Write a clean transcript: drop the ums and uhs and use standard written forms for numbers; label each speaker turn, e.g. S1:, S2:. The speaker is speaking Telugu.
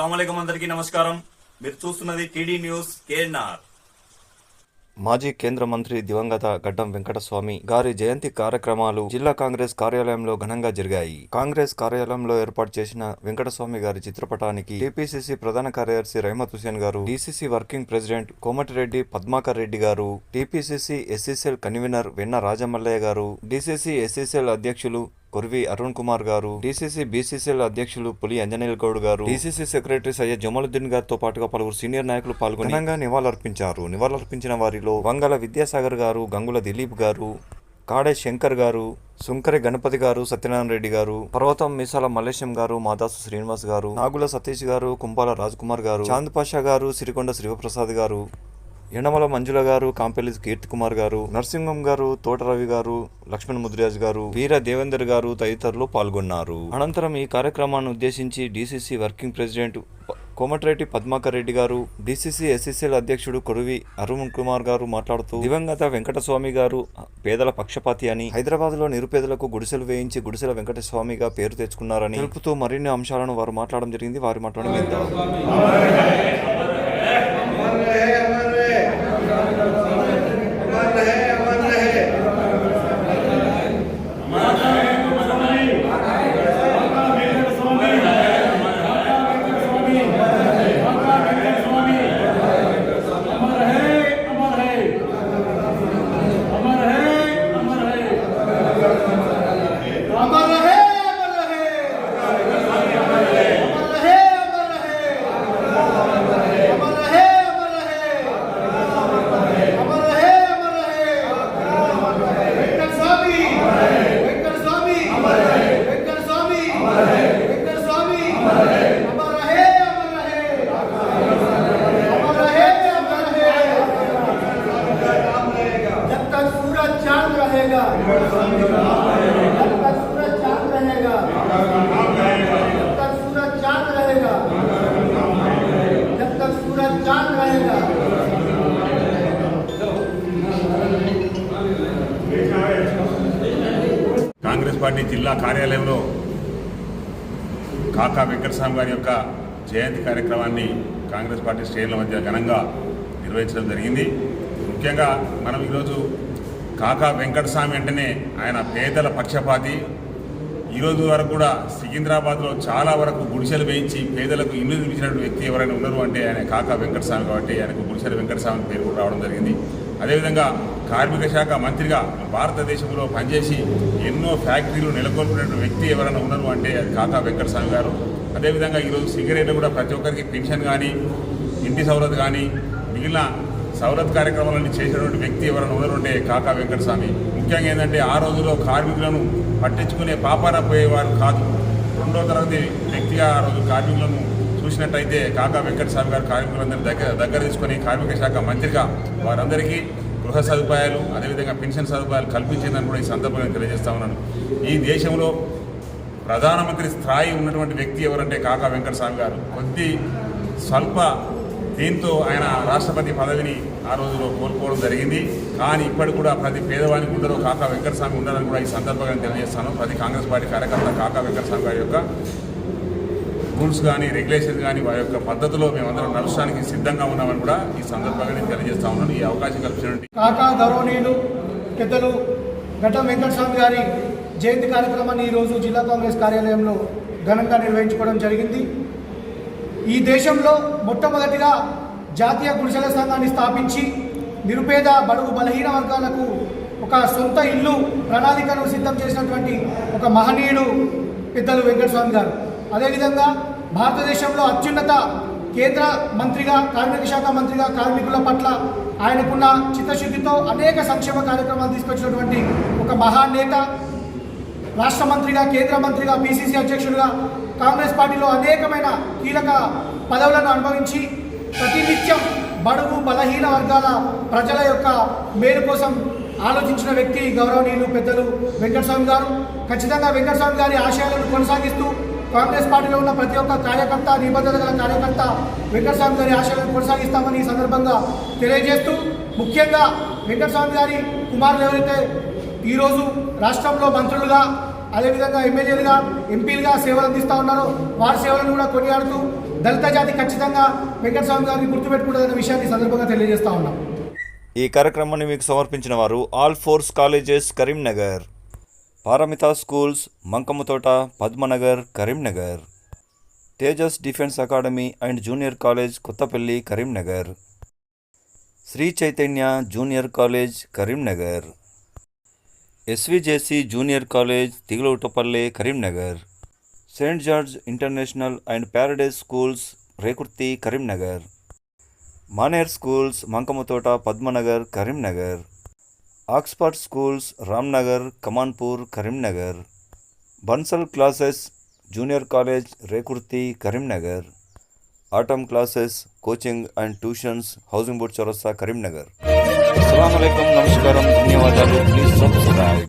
S1: అస్సలాముఅలైకుం అందరికీ నమస్కారం. మీరు చూస్తున్నది టీడీ న్యూస్ కేఎన్ఆర్.
S2: మాజీ కేంద్ర మంత్రి దివంగత గడ్డం వెంకటస్వామి గారి జయంతి కార్యక్రమాలు జిల్లా కాంగ్రెస్ కార్యాలయంలో ఘనంగా జరిగాయి. కాంగ్రెస్ కార్యాలయంలో ఏర్పాటు చేసిన వెంకటస్వామి గారి చిత్రపటానికి టీపీసీసీ ప్రధాన కార్యదర్శి రహమత్ హుసేన్ గారు, DCC working president Komatireddy Padmakar Reddy గారు, టీపీసీసీ ఎస్సీసీఎల్ కన్వీనర్ వెన్న రాజమల్లయ్య గారు, డీసీసీ ఎస్సీసీఎల్ అధ్యక్షులు కొర్వి అరుణ్ కుమార్ గారు, డీసీసీ బీసీసీఎల్ అధ్యక్షులు పులి అంజనేల్ గౌడ్ గారు, డీసీసీ సెక్రటరీ సయ్యద్ జమాలుద్దీన్ గారితో పాటుగా పలువురు సీనియర్ నాయకులు పాల్గొని ఘనంగా నివాళులర్పించారు. నివాళులర్పించిన వారిలో వంగల విద్యాసాగర్ గారు, గంగుల దిలీప్ గారు, కాడే శంకర్ గారు, సుంకరి గణపతి గారు, సత్యనారాయణ రెడ్డి గారు, పర్వతం మీసాల మల్లేశం గారు, మాదాసు శ్రీనివాస్ గారు, నాగుల సతీష్ గారు, కుంపాల రాజ్ కుమార్ గారు, చాంద్ పాషా గారు, సిరికొండ శివప్రసాద్ గారు, యనమల మంజుల గారు, కాంపెల్లి కీర్తి కుమార్ గారు, నరసింహం గారు, తోట రవి గారు, లక్ష్మణ్ ముద్రాజ్ గారు, వీర దేవేందర్ గారు తదితరులు పాల్గొన్నారు. అనంతరం ఈ కార్యక్రమాన్ని ఉద్దేశించి DCC working president Komatireddy Padmakar Reddy గారు, డీసీసీ ఎస్సీసీఎల్ అధ్యక్షుడు కొరువి అరుణ్ కుమార్ గారు మాట్లాడుతూ, దివంగత వెంకటస్వామి గారు పేదల పక్షపాతి అని, హైదరాబాద్ లో నిరుపేదలకు గుడిసెలు వేయించి గుడిసెల వెంకటస్వామిగా పేరు తెచ్చుకున్నారని తెలుపుతూ మరిన్ని అంశాలను వారు మాట్లాడడం జరిగింది. వారి మాట్లాడడం విందాం.
S3: కాంగ్రెస్ పార్టీ జిల్లా కార్యాలయంలో కాకా వెంకటస్వామి గారి యొక్క జయంతి కార్యక్రమాన్ని కాంగ్రెస్ పార్టీ శ్రేణుల మధ్య ఘనంగా నిర్వహించడం జరిగింది. ముఖ్యంగా మనం ఈరోజు కాకా వెంకటస్వామి అంటేనే ఆయన పేదల పక్షపాతి. ఈరోజు వరకు కూడా సికింద్రాబాద్లో చాలా వరకు గుడిసెలు వేయించి పేదలకు ఇల్లు నిర్మించినటువంటి వ్యక్తి ఎవరైనా ఉన్నారు అంటే ఆయన కాకా వెంకటస్వామి కాబట్టి ఆయనకు గుడిసెల వెంకటస్వామి పేరు కూడా రావడం జరిగింది. అదేవిధంగా కార్మిక శాఖ మంత్రిగా భారతదేశంలో పనిచేసి ఎన్నో ఫ్యాక్టరీలు నెలకొల్పినటువంటి వ్యక్తి ఎవరైనా ఉన్నారు అంటే అది కాకా వెంకటస్వామి గారు. అదేవిధంగా ఈరోజు సిగరెట్లు కూడా ప్రతి ఒక్కరికి పెన్షన్ కానీ, ఇంటి సౌలత్ కానీ, మిగిలిన సౌలత్ కార్యక్రమాలన్నీ చేసినటువంటి వ్యక్తి ఎవరైనా ఉన్నారు అంటే కాకా వెంకటస్వామి. ముఖ్యంగా ఏంటంటే ఆ రోజుల్లో కార్మికులను పట్టించుకునే పాపాన పోయేవారు కాదు. రెండో తరగతి వ్యక్తిగా ఆ రోజు కార్మికులను చూసినట్టయితే కాకా వెంకటస్వామి గారు కార్మికులందరినీ దగ్గర తీసుకొని కార్మిక శాఖ మంత్రిగా వారందరికీ గృహ సదుపాయాలు, అదేవిధంగా పెన్షన్ సదుపాయాలు కల్పించిందని కూడా ఈ సందర్భంగా తెలియజేస్తా ఉన్నాను. ఈ దేశంలో ప్రధానమంత్రి స్థాయి ఉన్నటువంటి వ్యక్తి ఎవరంటే కాకా వెంకటస్వామి గారు. కొద్ది స్వల్ప దీంతో ఆయన రాష్ట్రపతి పదవిని ఆ రోజులో కోల్పోవడం జరిగింది. కానీ ఇప్పటికి కూడా ప్రతి పేదవానికి ఉండరో కాకా వెంకటస్వామి ఉండాలని కూడా ఈ సందర్భంగా తెలియజేస్తాను. ప్రతి కాంగ్రెస్ పార్టీ కార్యకర్త కాకా వెంకటస్వామి గారి యొక్క రూల్స్ కానీ, రెగ్యులేషన్స్ కానీ, వారి యొక్క పద్ధతిలో మేమందరం నడవడానికి సిద్ధంగా ఉన్నామని కూడా ఈ సందర్భంగా నేను తెలియజేస్తా ఉన్నాను. ఈ అవకాశం కల్పించినటువంటి
S4: కాకా గౌరవనీయులు పెద్దలు గడ్డం వెంకటస్వామి గారి జయంతి కార్యక్రమాన్ని ఈరోజు జిల్లా కాంగ్రెస్ కార్యాలయంలో ఘనంగా నిర్వహించుకోవడం జరిగింది. ఈ దేశంలో మొట్టమొదటిగా జాతీయ గుడిసెల సంఘాన్ని స్థాపించి నిరుపేద బడుగు బలహీన వర్గాలకు ఒక సొంత ఇల్లు ప్రణాళికను సిద్ధం చేసినటువంటి ఒక మహనీయుడు పెద్దలు వెంకటస్వామి గారు. అదేవిధంగా భారతదేశంలో అత్యున్నత కేంద్ర మంత్రిగా, కార్మిక శాఖ మంత్రిగా కార్మికుల పట్ల ఆయనకున్న చిత్తశుద్ధితో అనేక సంక్షేమ కార్యక్రమాలు తీసుకొచ్చినటువంటి ఒక మహానేత. రాష్ట్ర మంత్రిగా, కేంద్ర మంత్రిగా, పిసిసి అధ్యక్షుడిగా కాంగ్రెస్ పార్టీలో అనేకమైన కీలక పదవులను అనుభవించి ప్రతినిత్యం బడుగు బలహీన వర్గాల ప్రజల యొక్క మేలు కోసం ఆలోచించిన వ్యక్తి గౌరవనీయులు పెద్దలు వెంకటస్వామి గారు. ఖచ్చితంగా వెంకటస్వామి గారి ఆశయాలను కొనసాగిస్తూ కాంగ్రెస్ పార్టీలో ఉన్న ప్రతి ఒక్క కార్యకర్త, నిబద్ధత గల కార్యకర్త వెంకటస్వామి గారి ఆశయాలను కొనసాగిస్తామని ఈ సందర్భంగా తెలియజేస్తూ, ముఖ్యంగా వెంకటస్వామి గారి కుమారులు ఎవరైతే ఈరోజు రాష్ట్రంలో మంత్రులుగా, అదేవిధంగా ఎమ్మెల్యేలుగా, ఎంపీలుగా సేవలు అందిస్తూ ఉన్నారో వారి సేవలను కూడా కొనియాడుతూ దళిత జాతి ఖచ్చితంగా వెంకటస్వామి గారిని గుర్తుపెట్టుకుంటుందనే విషయాన్ని ఈ సందర్భంగా తెలియజేస్తా ఉన్నాం.
S2: ఈ కార్యక్రమాన్ని మీకు సమర్పించిన వారు Alphores colleges Karimnagar, Paramita schools Mankammathota Padmanagar Karimnagar, Tejas defence academy and junior college Kothapalli Karimnagar, Sri Chaitanya junior college Karimnagar, SVJC junior college Thigulautapalle Karimnagar, Saint George international and Paradise schools Rekurthi Karimnagar, Maner schools Mankammathota Padmanagar Karimnagar, Oxford schools Ramnagar Kamanpur Karimnagar, Bansal classes junior college Rekurthi Karimnagar, Atom classes coaching and tuitions housing board Chowrasta Karimnagar. అస్సలాము అలైకుం, నమస్కారం, ధన్యవాదాలు. Please subscribe.